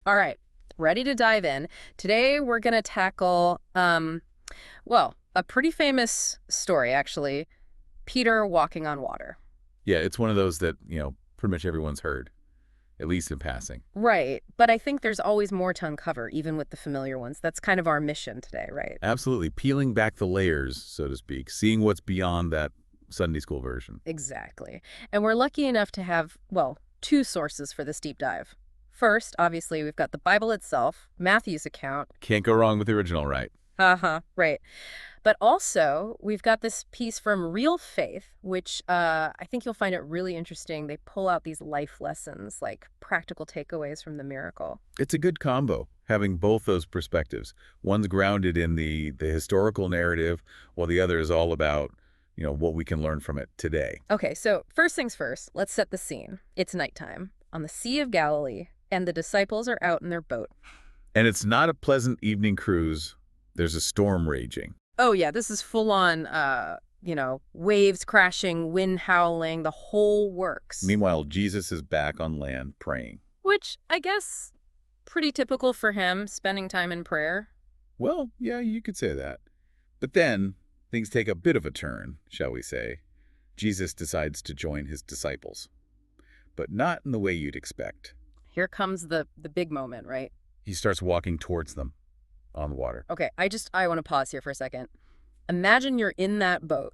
All right, ready to dive in. Today we're going to tackle, well, a pretty famous story, actually. Peter walking on water. Yeah, it's one of those that, pretty much everyone's heard, at least in passing. Right, but I think there's always more to uncover, even with the familiar ones. That's kind of our mission today, right? Absolutely. Peeling back the layers, so to speak, seeing what's beyond that Sunday school version. Exactly. And we're lucky enough to have, well, two sources for this deep dive. First, obviously, we've got the Bible itself, Matthew's account. Can't go wrong with the original, right? Uh-huh, right. But also, we've got this piece from Real Faith, which I think you'll find it really interesting. They pull out these life lessons, like practical takeaways from the miracle. It's a good combo, having both those perspectives. One's grounded in the historical narrative, while the other is all about, what we can learn from it today. Okay, so first things first, let's set the scene. It's nighttime on the Sea of Galilee, and the disciples are out in their boat. And it's not a pleasant evening cruise. There's a storm raging. Oh, yeah, this is full on, waves crashing, wind howling, the whole works. Meanwhile, Jesus is back on land praying. Which, I guess, pretty typical for him, spending time in prayer. Well, yeah, you could say that. But then things take a bit of a turn, shall we say. Jesus decides to join his disciples, but not in the way you'd expect. Here comes the big moment, right? He starts walking towards them on the water. Okay, I want to pause here for a second. Imagine you're in that boat.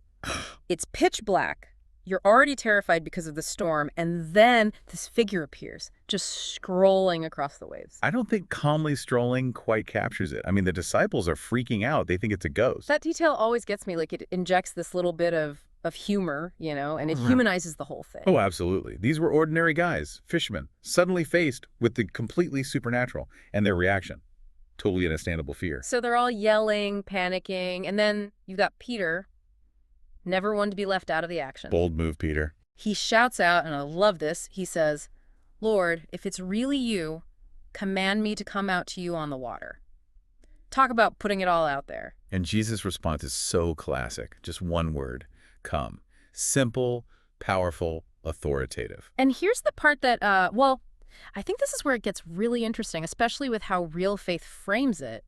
It's pitch black. You're already terrified because of the storm, and then this figure appears, just scrolling across the waves. I don't think calmly strolling quite captures it. I mean, the disciples are freaking out. They think it's a ghost. That detail always gets me, like it injects this little bit of humor, and it humanizes the whole thing. Oh, absolutely. These were ordinary guys, fishermen, suddenly faced with the completely supernatural, and their reaction. Totally understandable fear. So they're all yelling, panicking, and then you've got Peter, never one to be left out of the action. Bold move, Peter. He shouts out, and I love this, he says, "Lord, if it's really you, command me to come out to you on the water." Talk about putting it all out there. And Jesus' response is so classic. Just one word, come. Simple, powerful, authoritative. And here's the part that, well, I think this is where it gets really interesting, especially with how Real Faith frames it.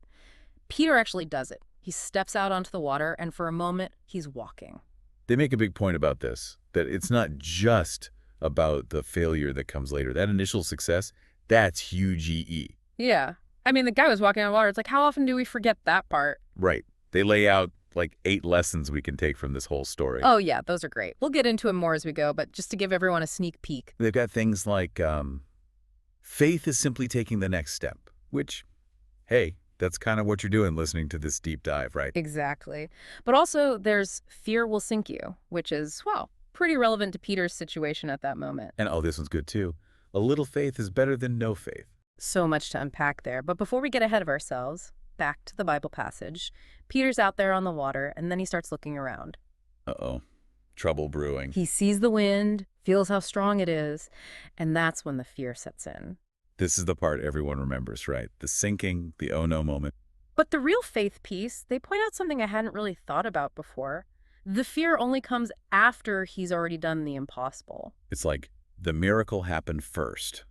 Peter actually does it. He steps out onto the water, and for a moment, he's walking. They make a big point about this, that it's not just about the failure that comes later. That initial success, that's huge EE. Yeah. I mean, the guy was walking on water. It's like, how often do we forget that part? Right. They lay out like 8 lessons we can take from this whole story. Oh, yeah, those are great. We'll get into them more as we go, but just to give everyone a sneak peek. They've got things like faith is simply taking the next step, which, hey, that's kind of what you're doing listening to this deep dive, right? Exactly. But also, there's fear will sink you, which is, well, pretty relevant to Peter's situation at that moment. And oh, this one's good too. A little faith is better than no faith. So much to unpack there. But before we get ahead of ourselves, back to the Bible passage. Peter's out there on the water, and then he starts looking around. Uh-oh. Trouble brewing. He sees the wind, feels how strong it is, and that's when the fear sets in. This is the part everyone remembers, right? The sinking, the oh no moment. But the Real Faith piece, they point out something I hadn't really thought about before. The fear only comes after he's already done the impossible. It's like the miracle happened first.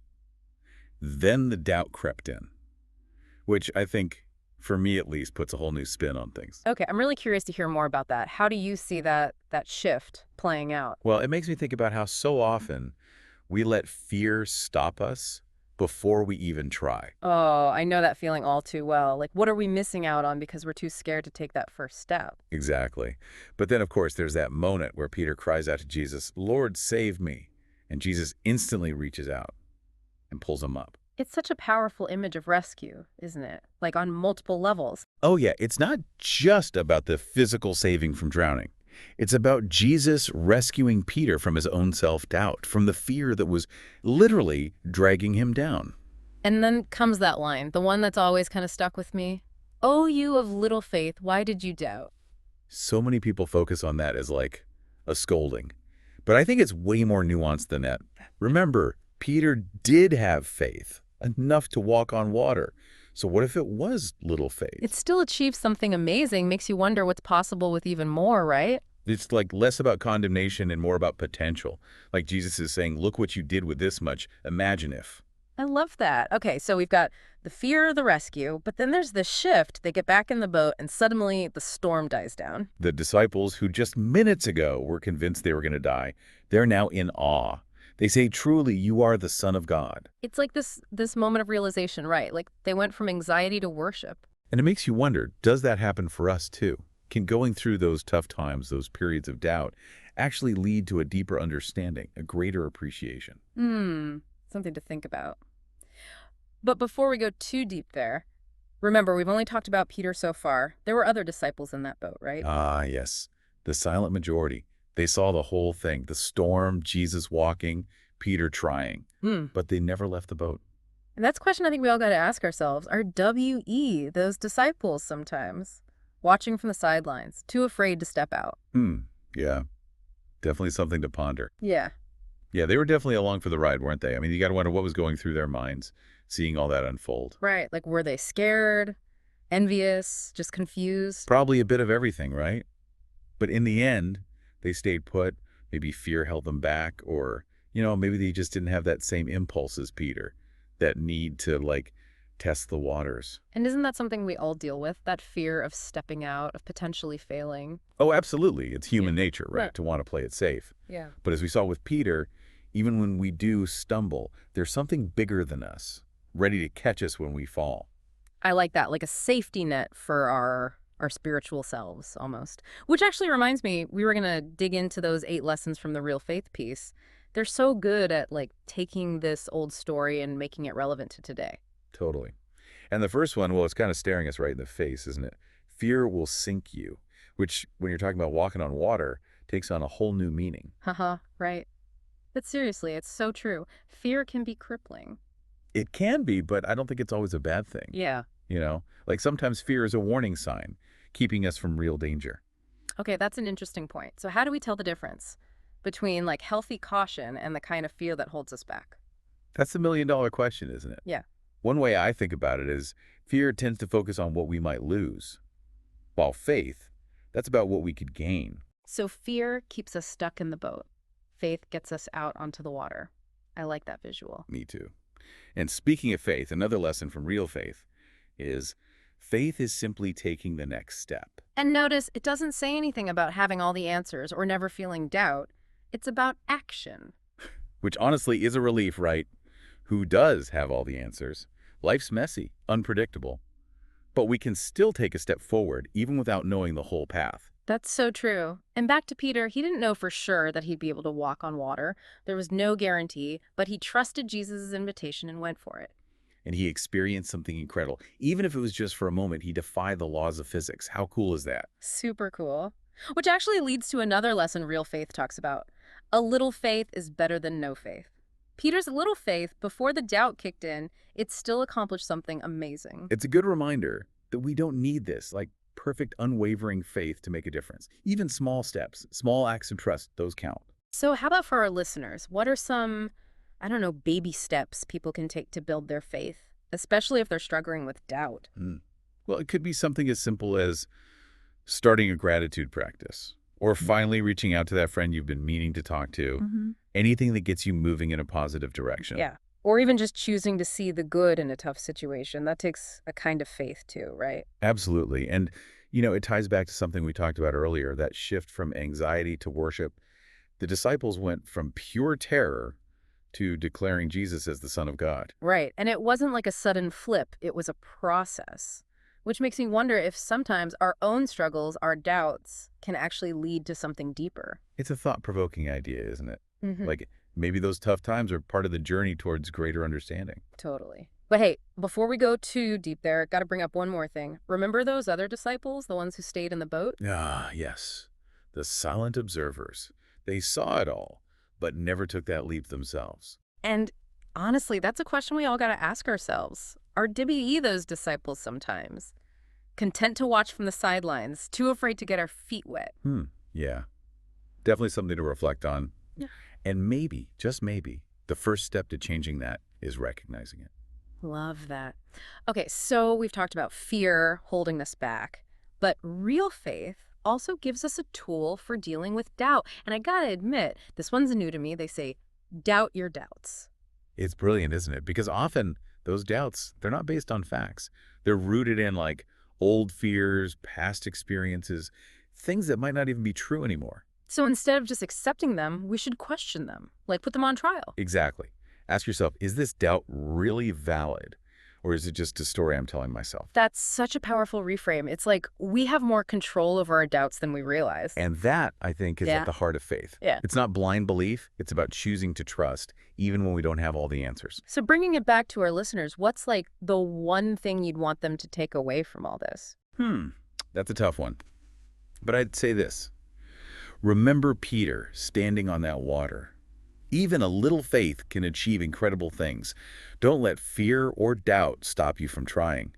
Then the doubt crept in, which I think, for me at least, puts a whole new spin on things. Okay, I'm really curious to hear more about that. How do you see that shift playing out? Well, it makes me think about how so often we let fear stop us before we even try. Oh, I know that feeling all too well. Like, what are we missing out on because we're too scared to take that first step? Exactly. But then, of course, there's that moment where Peter cries out to Jesus, "Lord, save me." And Jesus instantly reaches out and pulls him up. It's such a powerful image of rescue, isn't it? Like on multiple levels. Oh, yeah, it's not just about the physical saving from drowning. It's about Jesus rescuing Peter from his own self-doubt, from the fear that was literally dragging him down. And then comes that line, the one that's always kind of stuck with me. "Oh, you of little faith, why did you doubt?" So many people focus on that as like a scolding. But I think it's way more nuanced than that. Remember, Peter did have faith, enough to walk on water. So what if it was little faith? It still achieves something amazing, makes you wonder what's possible with even more, right? It's like less about condemnation and more about potential. Like Jesus is saying, look what you did with this much. Imagine if. I love that. Okay, so we've got the fear of the rescue, but then there's the shift. They get back in the boat, and suddenly the storm dies down. The disciples who just minutes ago were convinced they were going to die, they're now in awe. They say, truly, you are the Son of God. It's like this moment of realization, right? Like they went from anxiety to worship. And it makes you wonder, does that happen for us too? Can going through those tough times, those periods of doubt, actually lead to a deeper understanding, a greater appreciation? Something to think about. But before we go too deep there, remember, we've only talked about Peter so far. There were other disciples in that boat, right? Ah, yes. The silent majority. They saw the whole thing, the storm, Jesus walking, Peter trying. But they never left the boat. And that's a question I think we all got to ask ourselves. Are WE those disciples sometimes? Watching from the sidelines, too afraid to step out. Yeah, definitely something to ponder. Yeah. Yeah, they were definitely along for the ride, weren't they? I mean, you got to wonder what was going through their minds, seeing all that unfold. Right. Like, were they scared, envious, just confused? Probably a bit of everything, right? But in the end, they stayed put. Maybe fear held them back, or, maybe they just didn't have that same impulse as Peter, that need to, test the waters. And isn't that something we all deal with? That fear of stepping out, of potentially failing? Oh, absolutely. It's human nature, right, to want to play it safe. Yeah. But as we saw with Peter, even when we do stumble, there's something bigger than us, ready to catch us when we fall. I like that, like a safety net for our spiritual selves, almost. Which actually reminds me, we were going to dig into those 8 lessons from the Real Faith piece. They're so good at, taking this old story and making it relevant to today. Totally. And the first one, well, it's kind of staring us right in the face, isn't it? Fear will sink you, which, when you're talking about walking on water, takes on a whole new meaning. Haha, right. But seriously, it's so true. Fear can be crippling. It can be, but I don't think it's always a bad thing. Yeah. Sometimes fear is a warning sign, keeping us from real danger. Okay, that's an interesting point. So how do we tell the difference between, healthy caution and the kind of fear that holds us back? That's the million-dollar question, isn't it? Yeah. One way I think about it is fear tends to focus on what we might lose, while faith, that's about what we could gain. So fear keeps us stuck in the boat. Faith gets us out onto the water. I like that visual. Me too. And speaking of faith, another lesson from Real Faith is faith is simply taking the next step. And notice, it doesn't say anything about having all the answers or never feeling doubt. It's about action. Which honestly is a relief, right? Who does have all the answers? Life's messy, unpredictable. But we can still take a step forward even without knowing the whole path. That's so true. And back to Peter, he didn't know for sure that he'd be able to walk on water. There was no guarantee, but he trusted Jesus' invitation and went for it. And he experienced something incredible. Even if it was just for a moment, he defied the laws of physics. How cool is that? Super cool. Which actually leads to another lesson Real Faith talks about. A little faith is better than no faith. Peter's little faith, before the doubt kicked in, it still accomplished something amazing. It's a good reminder that we don't need this, perfect, unwavering faith to make a difference. Even small steps, small acts of trust, those count. So how about for our listeners? What are some, baby steps people can take to build their faith, especially if they're struggling with doubt? Well, it could be something as simple as starting a gratitude practice, or finally reaching out to that friend you've been meaning to talk to. Anything that gets you moving in a positive direction. Yeah. Or even just choosing to see the good in a tough situation. That takes a kind of faith too, right? Absolutely. And, it ties back to something we talked about earlier, that shift from anxiety to worship. The disciples went from pure terror to declaring Jesus as the Son of God. Right. And it wasn't like a sudden flip. It was a process, which makes me wonder if sometimes our own struggles, our doubts, can actually lead to something deeper. It's a thought-provoking idea, isn't it? Maybe those tough times are part of the journey towards greater understanding. Totally. But hey, before we go too deep there, got to bring up one more thing. Remember those other disciples, the ones who stayed in the boat? Ah, yes. The silent observers. They saw it all, but never took that leap themselves. And honestly, that's a question we all got to ask ourselves. Are WE those disciples sometimes? Content to watch from the sidelines, too afraid to get our feet wet. Yeah. Definitely something to reflect on. Yeah. And maybe, just maybe, the first step to changing that is recognizing it. Love that. Okay, so we've talked about fear holding us back, but real faith also gives us a tool for dealing with doubt. And I gotta admit, this one's new to me. They say, doubt your doubts. It's brilliant, isn't it? Because often those doubts, they're not based on facts. They're rooted in like old fears, past experiences, things that might not even be true anymore. So instead of just accepting them, we should question them, like put them on trial. Exactly. Ask yourself, is this doubt really valid? Or is it just a story I'm telling myself? That's such a powerful reframe. It's like we have more control over our doubts than we realize. And that, I think, is at Yeah. the heart of faith. Yeah. It's not blind belief. It's about choosing to trust, even when we don't have all the answers. So bringing it back to our listeners, what's like the one thing you'd want them to take away from all this? That's a tough one. But I'd say this. Remember Peter standing on that water. Even a little faith can achieve incredible things. Don't let fear or doubt stop you from trying.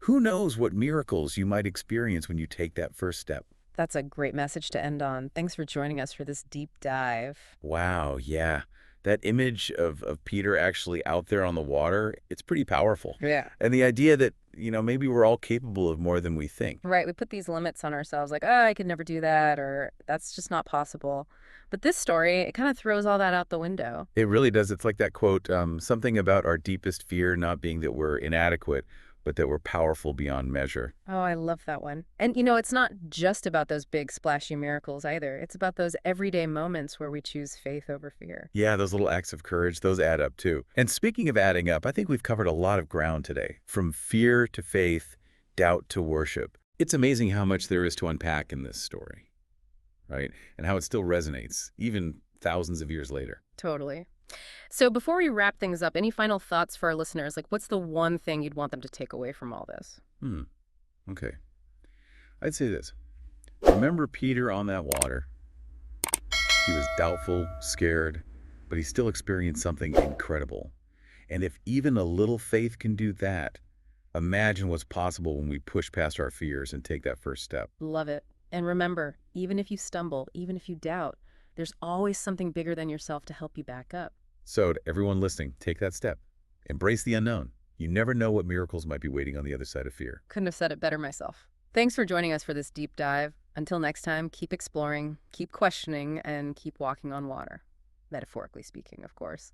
Who knows what miracles you might experience when you take that first step? That's a great message to end on. Thanks for joining us for this deep dive. Wow, yeah. That image of Peter actually out there on the water, it's pretty powerful. Yeah. And the idea that, maybe we're all capable of more than we think. Right. We put these limits on ourselves like, oh, I could never do that, or that's just not possible. But this story, it kind of throws all that out the window. It really does. It's like that quote, something about our deepest fear not being that we're inadequate, but that we're powerful beyond measure. Oh, I love that one. And it's not just about those big splashy miracles either. It's about those everyday moments where we choose faith over fear. Yeah, those little acts of courage, those add up too. And speaking of adding up, I think we've covered a lot of ground today, from fear to faith, doubt to worship. It's amazing how much there is to unpack in this story, right? And how it still resonates, even thousands of years later. Totally. So before we wrap things up, any final thoughts for our listeners? Like, what's the one thing you'd want them to take away from all this? Okay. I'd say this. Remember Peter on that water? He was doubtful, scared, but he still experienced something incredible. And if even a little faith can do that, imagine what's possible when we push past our fears and take that first step. Love it. And remember, even if you stumble, even if you doubt, there's always something bigger than yourself to help you back up. So to everyone listening, take that step. Embrace the unknown. You never know what miracles might be waiting on the other side of fear. Couldn't have said it better myself. Thanks for joining us for this deep dive. Until next time, keep exploring, keep questioning, and keep walking on water. Metaphorically speaking, of course.